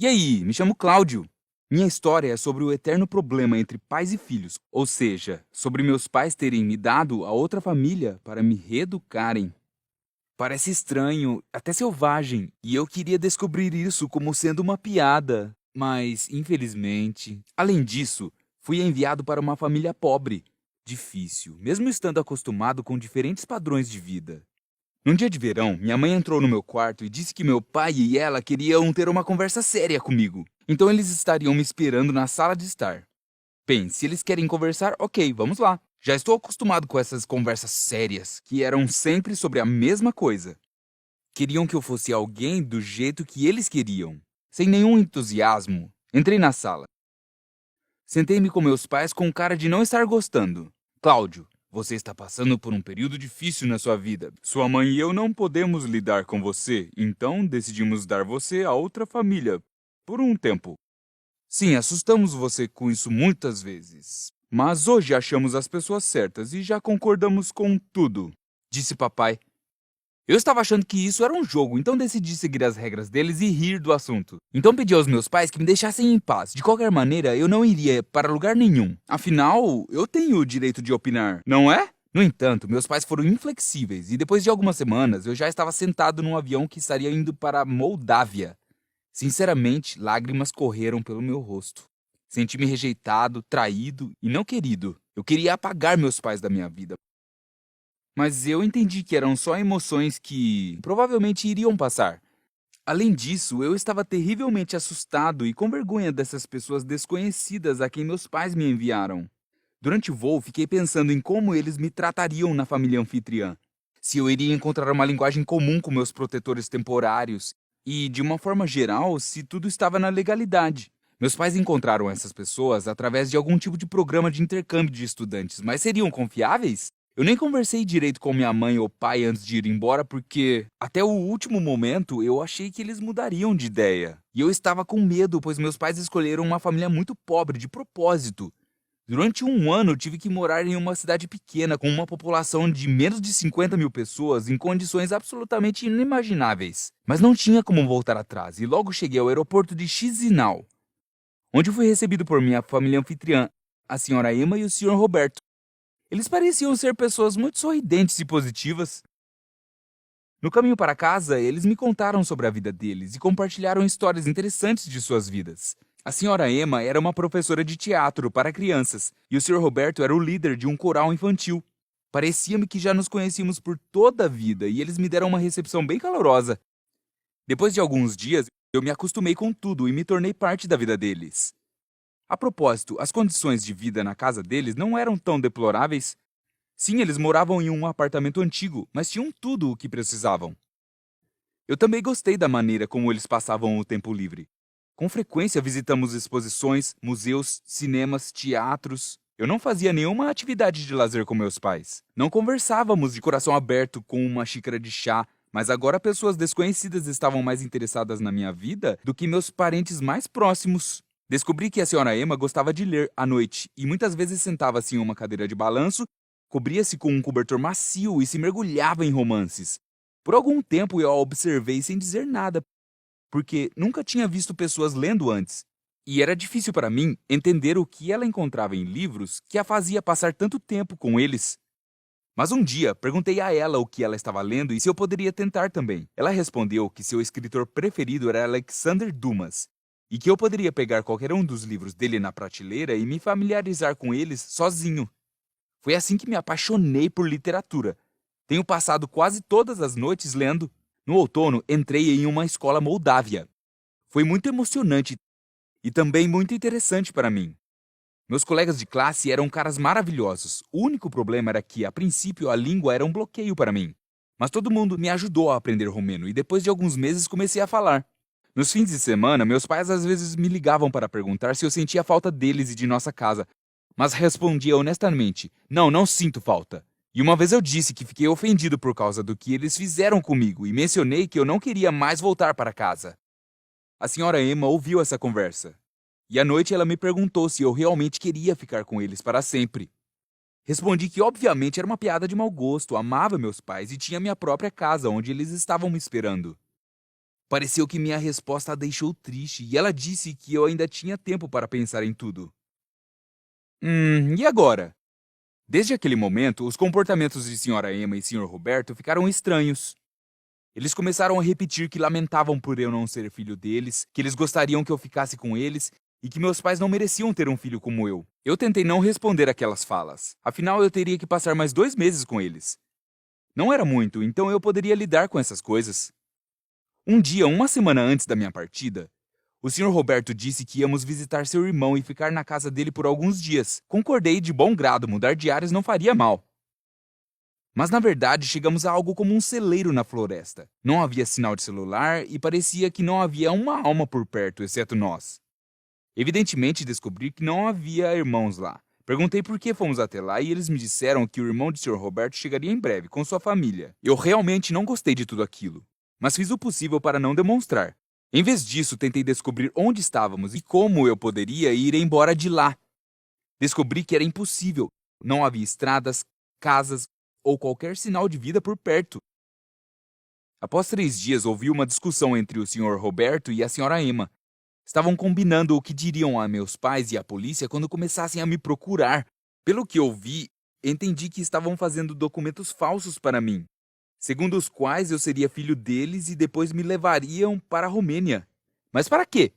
E aí, me chamo Cláudio. Minha história é sobre o eterno problema entre pais e filhos, ou seja, sobre meus pais terem me dado a outra família para me reeducarem. Parece estranho, até selvagem, e eu queria descobrir isso como sendo uma piada, mas, infelizmente. Além disso, fui enviado para uma família pobre, difícil, mesmo estando acostumado com diferentes padrões de vida. Num dia de verão, minha mãe entrou no meu quarto e disse que meu pai e ela queriam ter uma conversa séria comigo. Então eles estariam me esperando na sala de estar. Bem, se eles querem conversar, ok, vamos lá. Já estou acostumado com essas conversas sérias, que eram sempre sobre a mesma coisa. Queriam que eu fosse alguém do jeito que eles queriam, sem nenhum entusiasmo. Entrei na sala. Sentei-me com meus pais com cara de não estar gostando. Cláudio, você está passando por um período difícil na sua vida. Sua mãe e eu não podemos lidar com você, então decidimos dar você a outra família, por um tempo. Sim, assustamos você com isso muitas vezes. Mas hoje achamos as pessoas certas e já concordamos com tudo, disse papai. Eu estava achando que isso era um jogo, então decidi seguir as regras deles e rir do assunto. Então pedi aos meus pais que me deixassem em paz. De qualquer maneira, eu não iria para lugar nenhum. Afinal, eu tenho o direito de opinar, não é? No entanto, meus pais foram inflexíveis e depois de algumas semanas eu já estava sentado num avião que estaria indo para a Moldávia. Sinceramente, lágrimas correram pelo meu rosto. Senti-me rejeitado, traído e não querido. Eu queria apagar meus pais da minha vida. Mas eu entendi que eram só emoções que provavelmente iriam passar. Além disso, eu estava terrivelmente assustado e com vergonha dessas pessoas desconhecidas a quem meus pais me enviaram. Durante o voo, fiquei pensando em como eles me tratariam na família anfitriã. Se eu iria encontrar uma linguagem comum com meus protetores temporários e, de uma forma geral, se tudo estava na legalidade. Meus pais encontraram essas pessoas através de algum tipo de programa de intercâmbio de estudantes, mas seriam confiáveis? Eu nem conversei direito com minha mãe ou pai antes de ir embora porque, até o último momento, eu achei que eles mudariam de ideia. E eu estava com medo, pois meus pais escolheram uma família muito pobre de propósito. Durante um ano, tive que morar em uma cidade pequena com uma população de menos de 50 mil pessoas em condições absolutamente inimagináveis. Mas não tinha como voltar atrás e logo cheguei ao aeroporto de Chisinau, onde fui recebido por minha família anfitriã, a senhora Emma e o senhor Roberto. Eles pareciam ser pessoas muito sorridentes e positivas. No caminho para casa, eles me contaram sobre a vida deles e compartilharam histórias interessantes de suas vidas. A senhora Emma era uma professora de teatro para crianças e o Sr. Roberto era o líder de um coral infantil. Parecia-me que já nos conhecíamos por toda a vida e eles me deram uma recepção bem calorosa. Depois de alguns dias, eu me acostumei com tudo e me tornei parte da vida deles. A propósito, as condições de vida na casa deles não eram tão deploráveis. Sim, eles moravam em um apartamento antigo, mas tinham tudo o que precisavam. Eu também gostei da maneira como eles passavam o tempo livre. Com frequência visitamos exposições, museus, cinemas, teatros. Eu não fazia nenhuma atividade de lazer com meus pais. Não conversávamos de coração aberto com uma xícara de chá, mas agora pessoas desconhecidas estavam mais interessadas na minha vida do que meus parentes mais próximos. Descobri que a senhora Emma gostava de ler à noite e muitas vezes sentava-se em uma cadeira de balanço, cobria-se com um cobertor macio e se mergulhava em romances. Por algum tempo eu a observei sem dizer nada, porque nunca tinha visto pessoas lendo antes. E era difícil para mim entender o que ela encontrava em livros que a fazia passar tanto tempo com eles. Mas um dia perguntei a ela o que ela estava lendo e se eu poderia tentar também. Ela respondeu que seu escritor preferido era Alexander Dumas e que eu poderia pegar qualquer um dos livros dele na prateleira e me familiarizar com eles sozinho. Foi assim que me apaixonei por literatura. Tenho passado quase todas as noites lendo. No outono, entrei em uma escola moldávia. Foi muito emocionante e também muito interessante para mim. Meus colegas de classe eram caras maravilhosos. O único problema era que, a princípio, a língua era um bloqueio para mim. Mas todo mundo me ajudou a aprender romeno e depois de alguns meses comecei a falar. Nos fins de semana, meus pais às vezes me ligavam para perguntar se eu sentia falta deles e de nossa casa, mas respondia honestamente: não, não sinto falta. E uma vez eu disse que fiquei ofendido por causa do que eles fizeram comigo e mencionei que eu não queria mais voltar para casa. A senhora Emma ouviu essa conversa. E à noite ela me perguntou se eu realmente queria ficar com eles para sempre. Respondi que obviamente era uma piada de mau gosto, amava meus pais e tinha minha própria casa onde eles estavam me esperando. Pareceu que minha resposta a deixou triste e ela disse que eu ainda tinha tempo para pensar em tudo. E agora? Desde aquele momento, os comportamentos de Sra. Emma e Sr. Roberto ficaram estranhos. Eles começaram a repetir que lamentavam por eu não ser filho deles, que eles gostariam que eu ficasse com eles e que meus pais não mereciam ter um filho como eu. Eu tentei não responder aquelas falas, afinal eu teria que passar mais 2 meses com eles. Não era muito, então eu poderia lidar com essas coisas. Um dia, uma semana antes da minha partida, o Sr. Roberto disse que íamos visitar seu irmão e ficar na casa dele por alguns dias. Concordei de bom grado, mudar de áreas não faria mal. Mas na verdade chegamos a algo como um celeiro na floresta. Não havia sinal de celular e parecia que não havia uma alma por perto, exceto nós. Evidentemente descobri que não havia irmãos lá. Perguntei por que fomos até lá e eles me disseram que o irmão de Sr. Roberto chegaria em breve, com sua família. Eu realmente não gostei de tudo aquilo, mas fiz o possível para não demonstrar. Em vez disso, tentei descobrir onde estávamos e como eu poderia ir embora de lá. Descobri que era impossível. Não havia estradas, casas ou qualquer sinal de vida por perto. Após 3 dias, ouvi uma discussão entre o Sr. Roberto e a Sra. Emma. Estavam combinando o que diriam a meus pais e à polícia quando começassem a me procurar. Pelo que ouvi, entendi que estavam fazendo documentos falsos para mim, segundo os quais eu seria filho deles e depois me levariam para a Romênia. Mas para quê?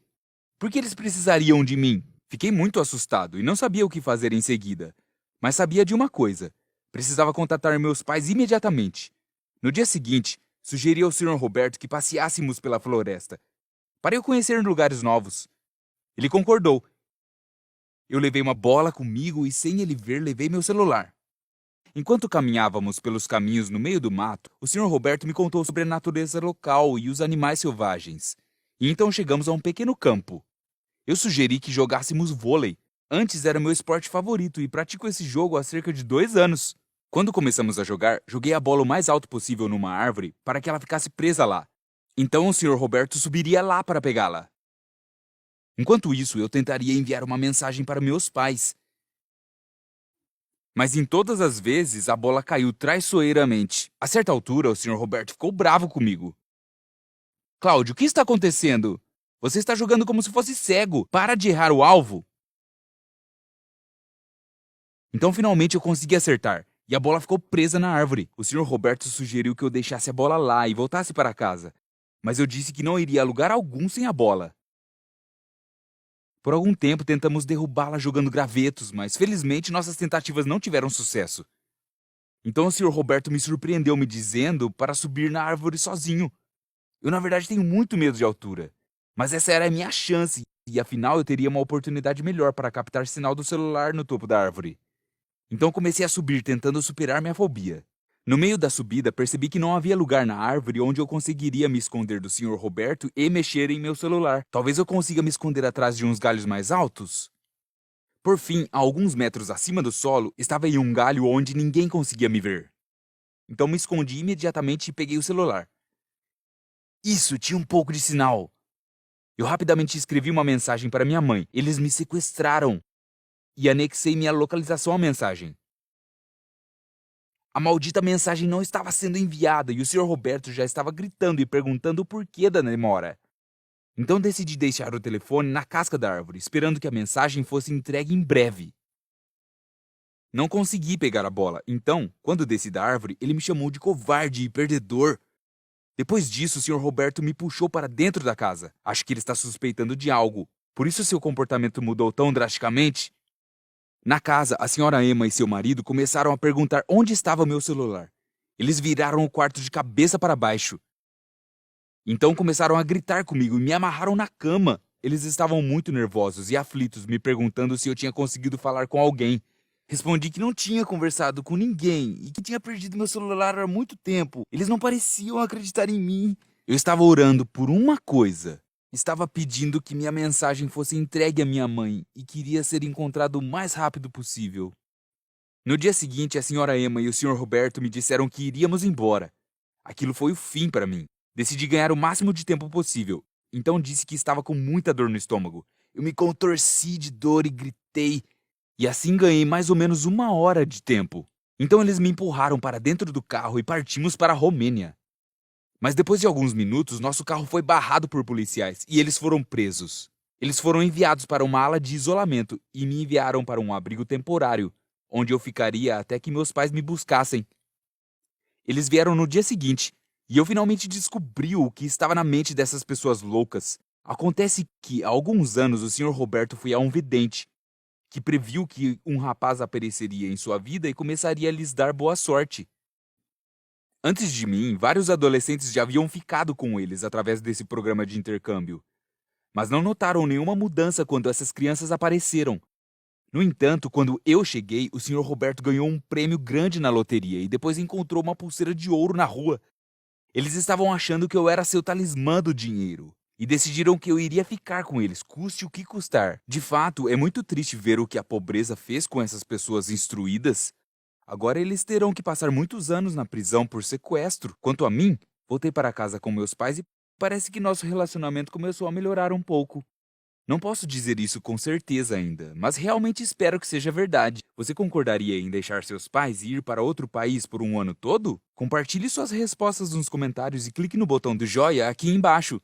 Por que eles precisariam de mim? Fiquei muito assustado e não sabia o que fazer em seguida. Mas sabia de uma coisa. Precisava contatar meus pais imediatamente. No dia seguinte, sugeri ao Sr. Roberto que passeássemos pela floresta, para eu conhecer lugares novos. Ele concordou. Eu levei uma bola comigo e, sem ele ver, levei meu celular. Enquanto caminhávamos pelos caminhos no meio do mato, o Sr. Roberto me contou sobre a natureza local e os animais selvagens. E então chegamos a um pequeno campo. Eu sugeri que jogássemos vôlei. Antes era meu esporte favorito e pratico esse jogo há cerca de 2 anos. Quando começamos a jogar, joguei a bola o mais alto possível numa árvore para que ela ficasse presa lá. Então o Sr. Roberto subiria lá para pegá-la. Enquanto isso, eu tentaria enviar uma mensagem para meus pais. Mas em todas as vezes, a bola caiu traiçoeiramente. A certa altura, o Sr. Roberto ficou bravo comigo. Cláudio, o que está acontecendo? Você está jogando como se fosse cego. Para de errar o alvo. Então finalmente eu consegui acertar, e a bola ficou presa na árvore. O Sr. Roberto sugeriu que eu deixasse a bola lá e voltasse para casa. Mas eu disse que não iria a lugar algum sem a bola. Por algum tempo tentamos derrubá-la jogando gravetos, mas felizmente nossas tentativas não tiveram sucesso. Então o Sr. Roberto me surpreendeu me dizendo para subir na árvore sozinho. Eu na verdade tenho muito medo de altura, mas essa era a minha chance, e afinal eu teria uma oportunidade melhor para captar sinal do celular no topo da árvore. Então comecei a subir tentando superar minha fobia. No meio da subida, percebi que não havia lugar na árvore onde eu conseguiria me esconder do Sr. Roberto e mexer em meu celular. Talvez eu consiga me esconder atrás de uns galhos mais altos? Por fim, a alguns metros acima do solo, estava em um galho onde ninguém conseguia me ver. Então me escondi imediatamente e peguei o celular. Isso, tinha um pouco de sinal. Eu rapidamente escrevi uma mensagem para minha mãe. Eles me sequestraram. E anexei minha localização à mensagem. A maldita mensagem não estava sendo enviada e o Sr. Roberto já estava gritando e perguntando o porquê da demora. Então decidi deixar o telefone na casca da árvore, esperando que a mensagem fosse entregue em breve. Não consegui pegar a bola, então, quando desci da árvore, ele me chamou de covarde e perdedor. Depois disso, o Sr. Roberto me puxou para dentro da casa. Acho que ele está suspeitando de algo. Por isso seu comportamento mudou tão drasticamente. Na casa, a Sra. Emma e seu marido começaram a perguntar onde estava meu celular. Eles viraram o quarto de cabeça para baixo. Então começaram a gritar comigo e me amarraram na cama. Eles estavam muito nervosos e aflitos, me perguntando se eu tinha conseguido falar com alguém. Respondi que não tinha conversado com ninguém e que tinha perdido meu celular há muito tempo. Eles não pareciam acreditar em mim. Eu estava orando por uma coisa. Estava pedindo que minha mensagem fosse entregue à minha mãe e queria ser encontrado o mais rápido possível. No dia seguinte, a Sra. Emma e o Sr. Roberto me disseram que iríamos embora. Aquilo foi o fim para mim. Decidi ganhar o máximo de tempo possível. Então disse que estava com muita dor no estômago. Eu me contorci de dor e gritei. E assim ganhei mais ou menos 1 hora de tempo. Então eles me empurraram para dentro do carro e partimos para a Romênia. Mas depois de alguns minutos, nosso carro foi barrado por policiais e eles foram presos. Eles foram enviados para uma ala de isolamento e me enviaram para um abrigo temporário, onde eu ficaria até que meus pais me buscassem. Eles vieram no dia seguinte e eu finalmente descobri o que estava na mente dessas pessoas loucas. Acontece que, há alguns anos, o Sr. Roberto foi a um vidente, que previu que um rapaz apareceria em sua vida e começaria a lhes dar boa sorte. Antes de mim, vários adolescentes já haviam ficado com eles através desse programa de intercâmbio, mas não notaram nenhuma mudança quando essas crianças apareceram. No entanto, quando eu cheguei, o Sr. Roberto ganhou um prêmio grande na loteria e depois encontrou uma pulseira de ouro na rua. Eles estavam achando que eu era seu talismã do dinheiro e decidiram que eu iria ficar com eles, custe o que custar. De fato, é muito triste ver o que a pobreza fez com essas pessoas instruídas. Agora eles terão que passar muitos anos na prisão por sequestro. Quanto a mim, voltei para casa com meus pais e parece que nosso relacionamento começou a melhorar um pouco. Não posso dizer isso com certeza ainda, mas realmente espero que seja verdade. Você concordaria em deixar seus pais e ir para outro país por um ano todo? Compartilhe suas respostas nos comentários e clique no botão do joinha aqui embaixo.